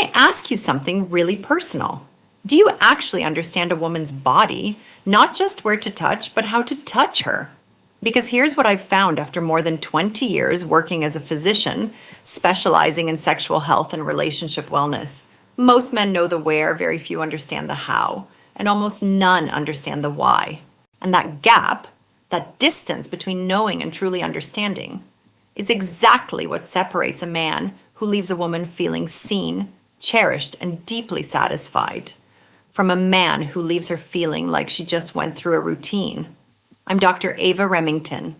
I ask you something really personal? Do you actually understand a woman's body, not just where to touch, but how to touch her? Because here's what I've found after more than 20 years working as a physician, specializing in sexual health and relationship wellness. Most men know the where, very few understand the how, and almost none understand the why. And that gap, that distance between knowing and truly understanding, is exactly what separates a man who leaves a woman feeling seen, cherished, and deeply satisfied from a man who leaves her feeling like she just went through a routine. I'm Dr. Ava Remington,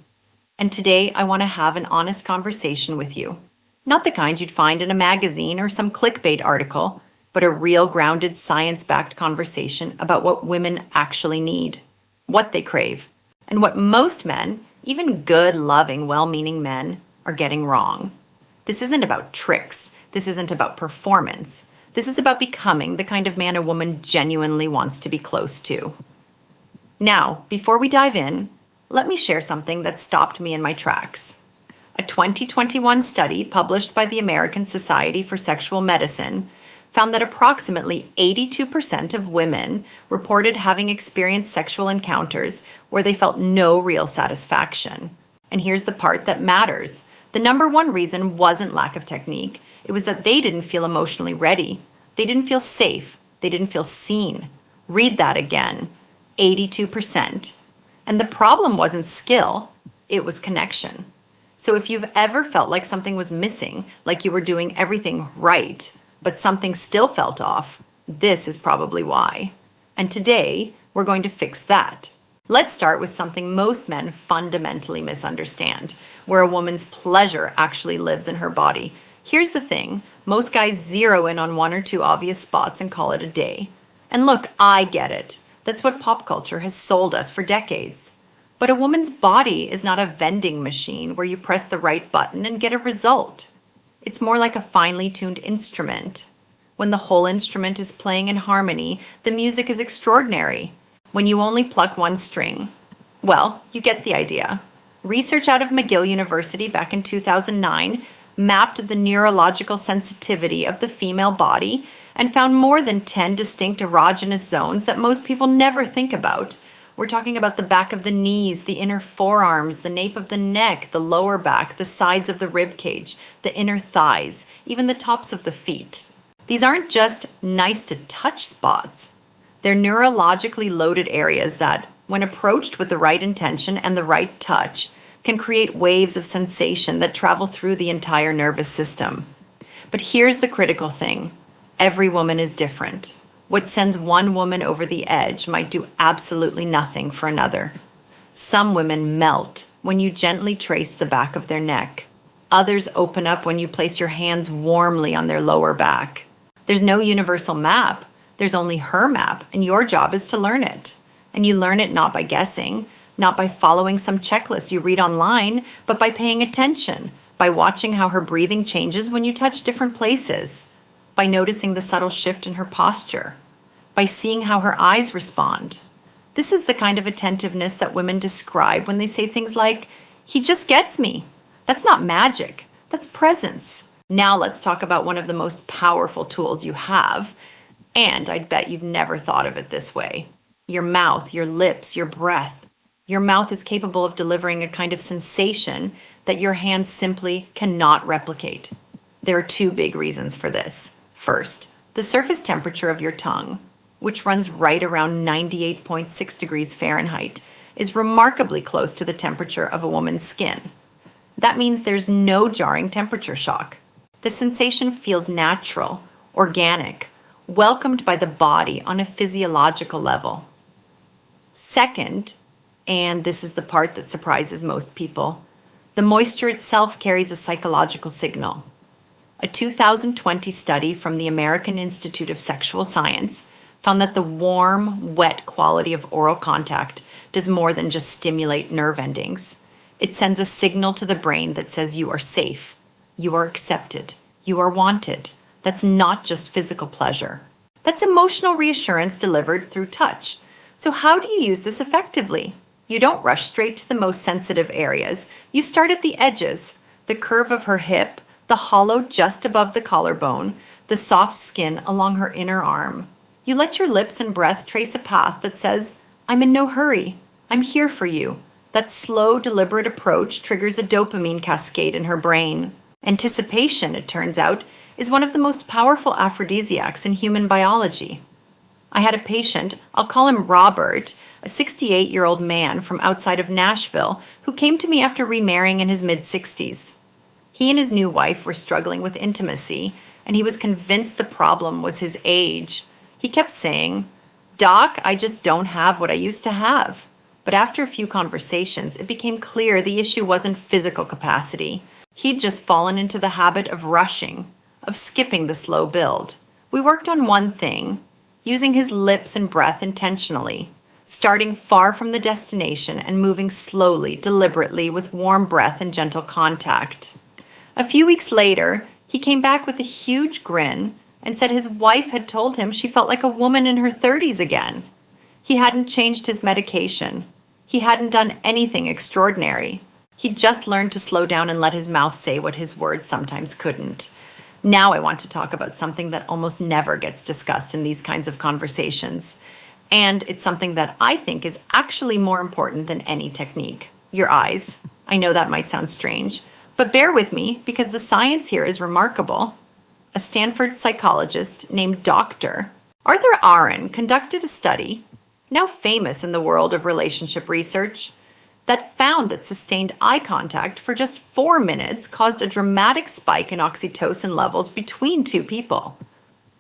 and today I want to have an honest conversation with you. Not the kind you'd find in a magazine or some clickbait article, but a real grounded science-backed conversation about what women actually need, what they crave, and what most men, even good, loving, well-meaning men, are getting wrong. This isn't about tricks. This isn't about performance. This is about becoming the kind of man a woman genuinely wants to be close to. Now, before we dive in, let me share something that stopped me in my tracks. A 2021 study published by the American Society for Sexual Medicine found that approximately 82% of women reported having experienced sexual encounters where they felt no real satisfaction. And here's the part that matters. The number one reason wasn't lack of technique. It was that they didn't feel emotionally ready. They didn't feel safe. They didn't feel seen. Read that again. 82%. And the problem wasn't skill, it was connection. So if you've ever felt like something was missing, like you were doing everything right, but something still felt off, this is probably why. And today, we're going to fix that. Let's start with something most men fundamentally misunderstand, where a woman's pleasure actually lives in her body. Here's the thing, most guys zero in on one or two obvious spots and call it a day. And look, I get it. That's what pop culture has sold us for decades. But a woman's body is not a vending machine where you press the right button and get a result. It's more like a finely tuned instrument. When the whole instrument is playing in harmony, the music is extraordinary. When you only pluck one string, well, you get the idea. Research out of McGill University back in 2009 mapped the neurological sensitivity of the female body and found more than 10 distinct erogenous zones that most people never think about. We're talking about the back of the knees, the inner forearms, the nape of the neck, the lower back, the sides of the rib cage, the inner thighs, even the tops of the feet. These aren't just nice to touch spots. They're neurologically loaded areas that, when approached with the right intention and the right touch, can create waves of sensation that travel through the entire nervous system. But here's the critical thing. Every woman is different. What sends one woman over the edge might do absolutely nothing for another. Some women melt when you gently trace the back of their neck. Others open up when you place your hands warmly on their lower back. There's no universal map. There's only her map, and your job is to learn it. And you learn it not by guessing, not by following some checklist you read online, but by paying attention, by watching how her breathing changes when you touch different places, by noticing the subtle shift in her posture, by seeing how her eyes respond. This is the kind of attentiveness that women describe when they say things like, "He just gets me." That's not magic, that's presence. Now let's talk about one of the most powerful tools you have, and I'd bet you've never thought of it this way. Your mouth, your lips, your breath. Your mouth is capable of delivering a kind of sensation that your hands simply cannot replicate. There are two big reasons for this. First, the surface temperature of your tongue, which runs right around 98.6 degrees Fahrenheit, is remarkably close to the temperature of a woman's skin. That means there's no jarring temperature shock. The sensation feels natural, organic, welcomed by the body on a physiological level. Second, and this is the part that surprises most people, the moisture itself carries a psychological signal. A 2020 study from the American Institute of Sexual Science found that the warm, wet quality of oral contact does more than just stimulate nerve endings. It sends a signal to the brain that says you are safe, you are accepted, you are wanted. That's not just physical pleasure. That's emotional reassurance delivered through touch. So how do you use this effectively? You don't rush straight to the most sensitive areas. You start at the edges, the curve of her hip, the hollow just above the collarbone, the soft skin along her inner arm. You let your lips and breath trace a path that says, "I'm in no hurry. I'm here for you." That slow, deliberate approach triggers a dopamine cascade in her brain. Anticipation, it turns out, is one of the most powerful aphrodisiacs in human biology. I had a patient, I'll call him Robert, a 68-year-old man from outside of Nashville, who came to me after remarrying in his mid-60s. He and his new wife were struggling with intimacy, and he was convinced the problem was his age. He kept saying, "Doc, I just don't have what I used to have." But after a few conversations, it became clear the issue wasn't physical capacity. He'd just fallen into the habit of rushing, of skipping the slow build. We worked on one thing, using his lips and breath intentionally, starting far from the destination and moving slowly, deliberately, with warm breath and gentle contact. A few weeks later, he came back with a huge grin and said his wife had told him she felt like a woman in her 30s again. He hadn't changed his medication. He hadn't done anything extraordinary. He'd just learned to slow down and let his mouth say what his words sometimes couldn't. Now I want to talk about something that almost never gets discussed in these kinds of conversations. And it's something that I think is actually more important than any technique. Your eyes. I know that might sound strange, but bear with me because the science here is remarkable. A Stanford psychologist named Dr. Arthur Aaron conducted a study, now famous in the world of relationship research, that found that sustained eye contact for just 4 minutes caused a dramatic spike in oxytocin levels between two people.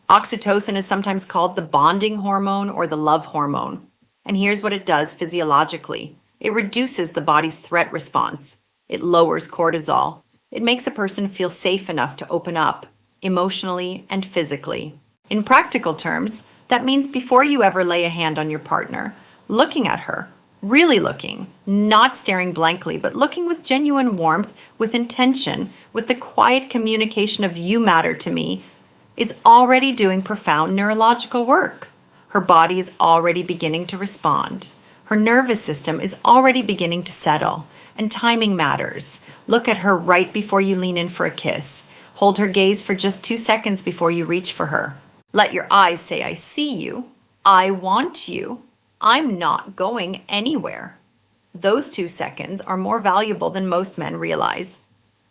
Oxytocin is sometimes called the bonding hormone or the love hormone. And here's what it does physiologically. It reduces the body's threat response. It lowers cortisol. It makes a person feel safe enough to open up, emotionally and physically. In practical terms, that means before you ever lay a hand on your partner, looking at her, really looking, not staring blankly, but looking with genuine warmth, with intention, with the quiet communication of "you matter to me," is already doing profound neurological work. Her body is already beginning to respond. Her nervous system is already beginning to settle, and timing matters. Look at her right before you lean in for a kiss. Hold her gaze for just 2 seconds before you reach for her. Let your eyes say, "I see you. I want you. I'm not going anywhere." Those 2 seconds are more valuable than most men realize.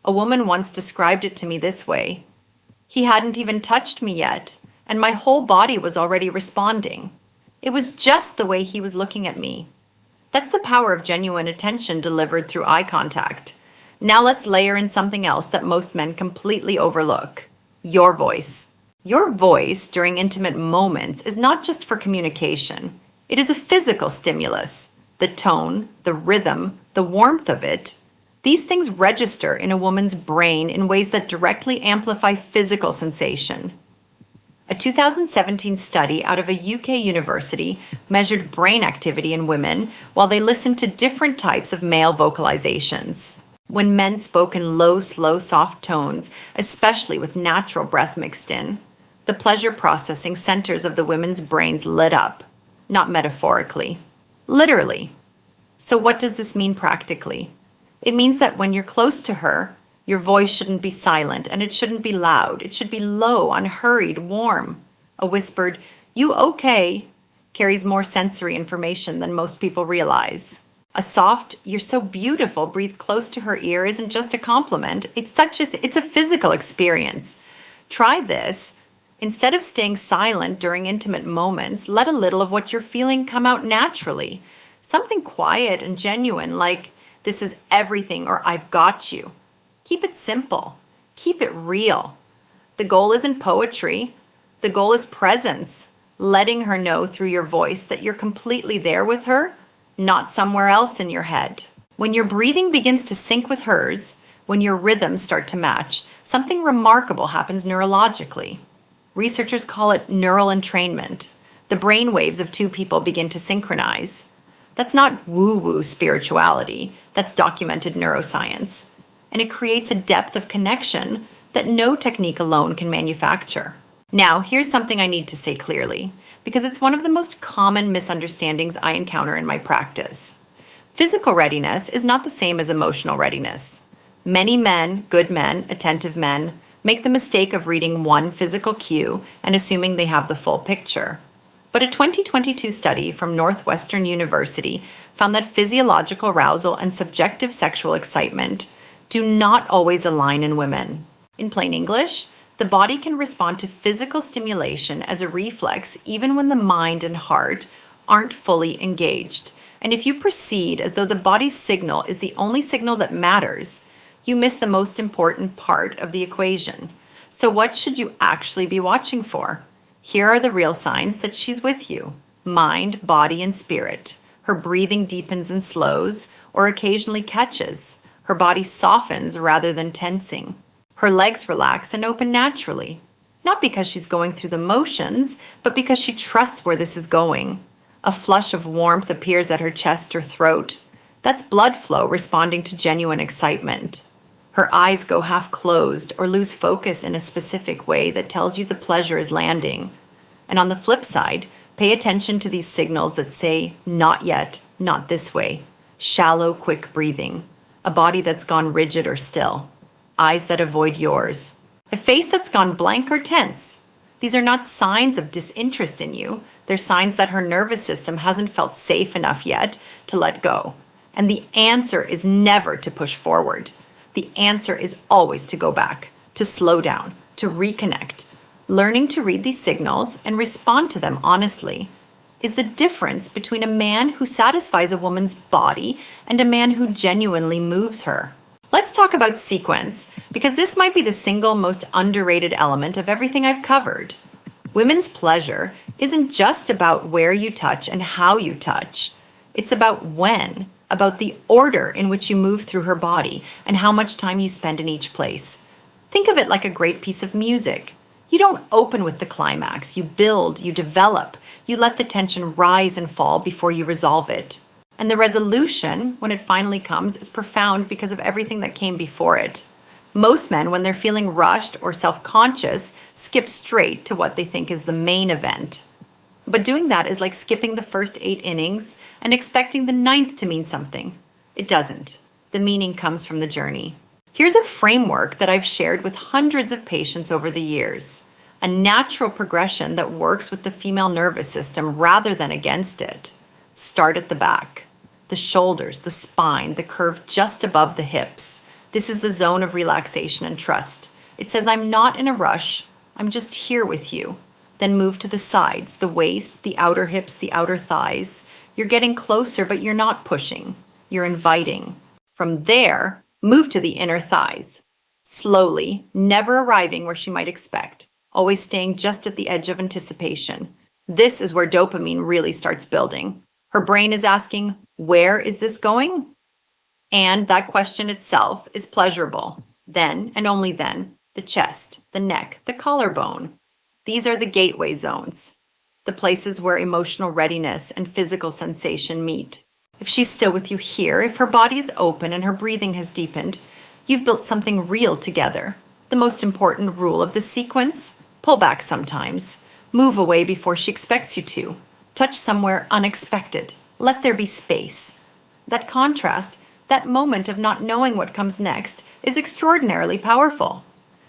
A woman once described it to me this way: "He hadn't even touched me yet, and my whole body was already responding. It was just the way he was looking at me." That's the power of genuine attention delivered through eye contact. Now let's layer in something else that most men completely overlook: your voice. Your voice during intimate moments is not just for communication. It is a physical stimulus. The tone, the rhythm, the warmth of it. These things register in a woman's brain in ways that directly amplify physical sensation. A 2017 study out of a UK university measured brain activity in women while they listened to different types of male vocalizations. When men spoke in low, slow, soft tones, especially with natural breath mixed in, the pleasure processing centers of the women's brains lit up. Not metaphorically, literally. So what does this mean practically? It means that when you're close to her, your voice shouldn't be silent and it shouldn't be loud. It should be low, unhurried, warm. A whispered, "You okay?" carries more sensory information than most people realize. A soft, "You're so beautiful," breathed close to her ear isn't just a compliment. It's a physical experience. Try this. Instead of staying silent during intimate moments, let a little of what you're feeling come out naturally. Something quiet and genuine like, "This is everything," or "I've got you." Keep it simple. Keep it real. The goal isn't poetry. The goal is presence. Letting her know through your voice that you're completely there with her, not somewhere else in your head. When your breathing begins to sync with hers, when your rhythms start to match, something remarkable happens neurologically. Researchers call it neural entrainment. The brain waves of two people begin to synchronize. That's not woo-woo spirituality. That's documented neuroscience. And it creates a depth of connection that no technique alone can manufacture. Now, here's something I need to say clearly, because it's one of the most common misunderstandings I encounter in my practice. Physical readiness is not the same as emotional readiness. Many men, good men, attentive men, make the mistake of reading one physical cue and assuming they have the full picture. But a 2022 study from Northwestern University found that physiological arousal and subjective sexual excitement do not always align in women. In plain English, the body can respond to physical stimulation as a reflex even when the mind and heart aren't fully engaged. And if you proceed as though the body's signal is the only signal that matters, you miss the most important part of the equation. So what should you actually be watching for? Here are the real signs that she's with you: mind, body, and spirit. Her breathing deepens and slows, or occasionally catches. Her body softens rather than tensing. Her legs relax and open naturally. Not because she's going through the motions, but because she trusts where this is going. A flush of warmth appears at her chest or throat. That's blood flow responding to genuine excitement. Her eyes go half closed or lose focus in a specific way that tells you the pleasure is landing. And on the flip side, pay attention to these signals that say, not yet, not this way. Shallow, quick breathing. A body that's gone rigid or still. Eyes that avoid yours. A face that's gone blank or tense. These are not signs of disinterest in you. They're signs that her nervous system hasn't felt safe enough yet to let go. And the answer is never to push forward. The answer is always to go back, to slow down, to reconnect. Learning to read these signals and respond to them honestly is the difference between a man who satisfies a woman's body and a man who genuinely moves her. Let's talk about sequence, because this might be the single most underrated element of everything I've covered. Women's pleasure isn't just about where you touch and how you touch. It's about when, about the order in which you move through her body and how much time you spend in each place. Think of it like a great piece of music. You don't open with the climax. You build, you develop, you let the tension rise and fall before you resolve it. And the resolution, when it finally comes, is profound because of everything that came before it. Most men, when they're feeling rushed or self-conscious, skip straight to what they think is the main event. But doing that is like skipping the first 8 innings and expecting the 9th to mean something. It doesn't. The meaning comes from the journey. Here's a framework that I've shared with hundreds of patients over the years. A natural progression that works with the female nervous system rather than against it. Start at the back. The shoulders, the spine, the curve just above the hips. This is the zone of relaxation and trust. It says, I'm not in a rush. I'm just here with you. Then move to the sides, the waist, the outer hips, the outer thighs. You're getting closer, but you're not pushing. You're inviting. From there, move to the inner thighs. Slowly, never arriving where she might expect. Always staying just at the edge of anticipation. This is where dopamine really starts building. Her brain is asking, where is this going? And that question itself is pleasurable. Then, and only then, the chest, the neck, the collarbone. These are the gateway zones, the places where emotional readiness and physical sensation meet. If she's still with you here, if her body is open and her breathing has deepened, you've built something real together. The most important rule of the sequence: pull back sometimes. Move away before she expects you to. Touch somewhere unexpected. Let there be space. That contrast, that moment of not knowing what comes next, is extraordinarily powerful.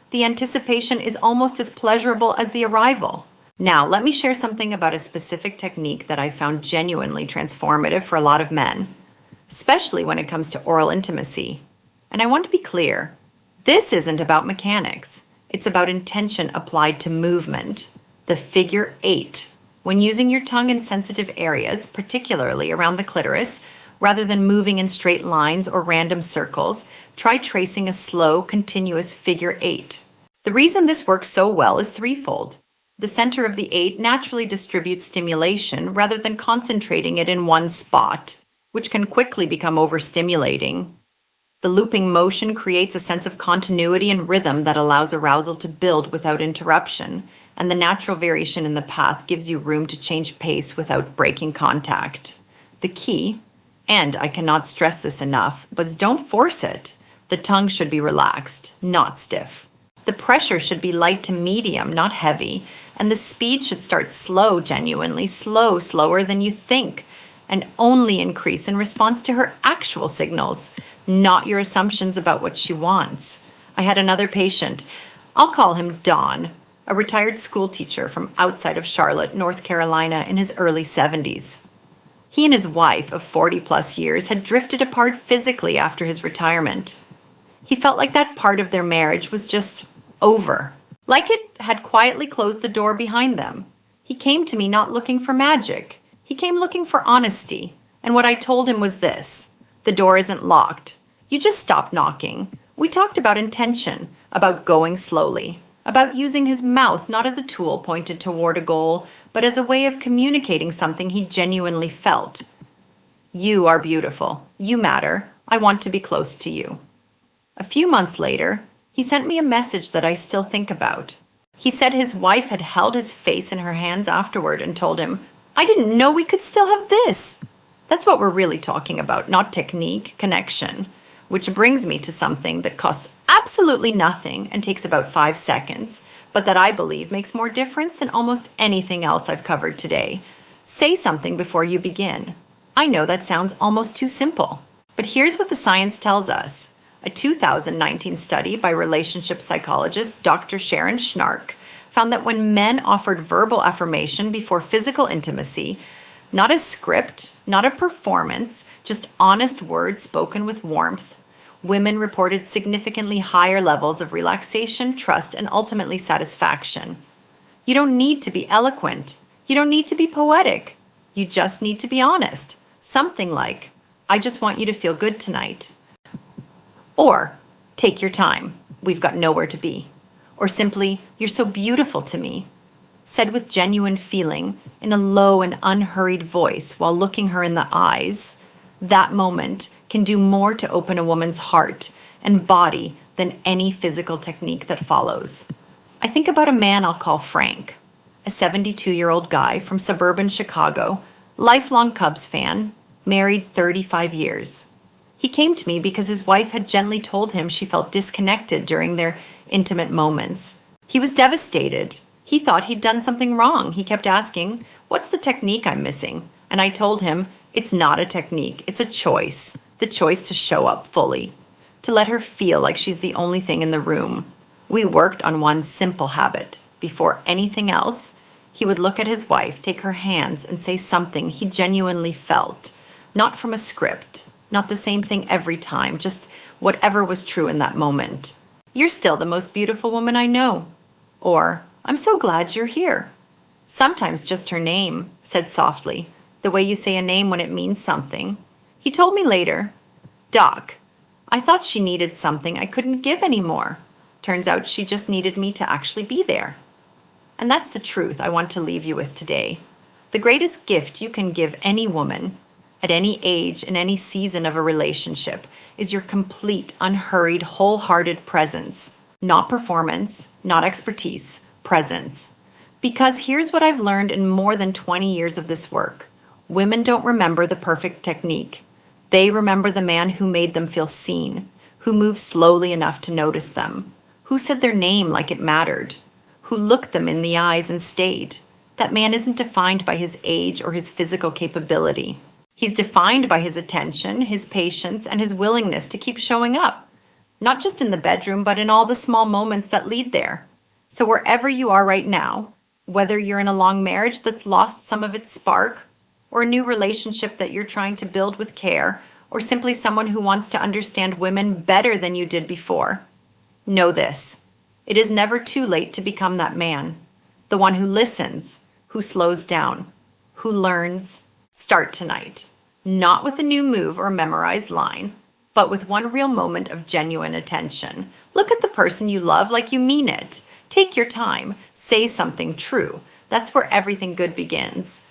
The anticipation is almost as pleasurable as the arrival. Now, let me share something about a specific technique that I found genuinely transformative for a lot of men, especially when it comes to oral intimacy. And I want to be clear, this isn't about mechanics. It's about intention applied to movement. The figure 8. When using your tongue in sensitive areas, particularly around the clitoris, rather than moving in straight lines or random circles, try tracing a slow, continuous figure 8. The reason this works so well is threefold. The center of the 8 naturally distributes stimulation rather than concentrating it in one spot, which can quickly become overstimulating. The looping motion creates a sense of continuity and rhythm that allows arousal to build without interruption, and the natural variation in the path gives you room to change pace without breaking contact. The key, and I cannot stress this enough, but don't force it. The tongue should be relaxed, not stiff. The pressure should be light to medium, not heavy, and the speed should start slow, genuinely slow, slower than you think, and only increase in response to her actual signals, not your assumptions about what she wants. I had another patient I'll call him Don, a retired school teacher from outside of Charlotte, North Carolina, in his early 70s. He and his wife of 40-plus years had drifted apart physically after his retirement. He felt like that part of their marriage was just over, like it had quietly closed the door behind them. He came to me not looking for magic. He came looking for honesty. And what I told him was this: the door isn't locked. You just stop knocking. We talked about intention, about going slowly, about using his mouth not as a tool pointed toward a goal, but as a way of communicating something he genuinely felt. You are beautiful. You matter. I want to be close to you. A few months later, he sent me a message that I still think about. He said his wife had held his face in her hands afterward and told him, "I didn't know we could still have this." That's what we're really talking about, not technique, connection. Which brings me to something that costs absolutely nothing and takes about 5 seconds, but that I believe makes more difference than almost anything else I've covered today. Say something before you begin. I know that sounds almost too simple, but here's what the science tells us. A 2019 study by relationship psychologist Dr. Sharon Schnark found that when men offered verbal affirmation before physical intimacy, not a script, not a performance, just honest words spoken with warmth, women reported significantly higher levels of relaxation, trust, and ultimately satisfaction. You don't need to be eloquent. You don't need to be poetic. You just need to be honest. Something like, "I just want you to feel good tonight." Or, "Take your time. We've got nowhere to be." Or simply, "You're so beautiful to me." Said with genuine feeling, in a low and unhurried voice while looking her in the eyes, that moment can do more to open a woman's heart and body than any physical technique that follows. I think about a man I'll call Frank, a 72-year-old guy from suburban Chicago, lifelong Cubs fan, married 35 years. He came to me because his wife had gently told him she felt disconnected during their intimate moments. He was devastated. He thought he'd done something wrong. He kept asking, "What's the technique I'm missing?" And I told him, it's not a technique, it's a choice. The choice to show up fully, to let her feel like she's the only thing in the room. We worked on one simple habit. Before anything else, he would look at his wife, take her hands, and say something he genuinely felt, not from a script, not the same thing every time, just whatever was true in that moment. "You're still the most beautiful woman I know." Or, "I'm so glad you're here." Sometimes just her name, said softly, the way you say a name when it means something. He told me later, "Doc, I thought she needed something I couldn't give anymore. Turns out she just needed me to actually be there." And that's the truth I want to leave you with today. The greatest gift you can give any woman, at any age, in any season of a relationship, is your complete, unhurried, wholehearted presence. Not performance, not expertise, presence. Because here's what I've learned in more than 20 years of this work. Women don't remember the perfect technique. They remember the man who made them feel seen, who moved slowly enough to notice them, who said their name like it mattered, who looked them in the eyes and stayed. That man isn't defined by his age or his physical capability. He's defined by his attention, his patience, and his willingness to keep showing up. Not just in the bedroom, but in all the small moments that lead there. So wherever you are right now, whether you're in a long marriage that's lost some of its spark, or a new relationship that you're trying to build with care, or simply someone who wants to understand women better than you did before, know this: it is never too late to become that man. The one who listens, who slows down, who learns. Start tonight. Not with a new move or memorized line, but with one real moment of genuine attention. Look at the person you love like you mean it. Take your time. Say something true. That's where everything good begins.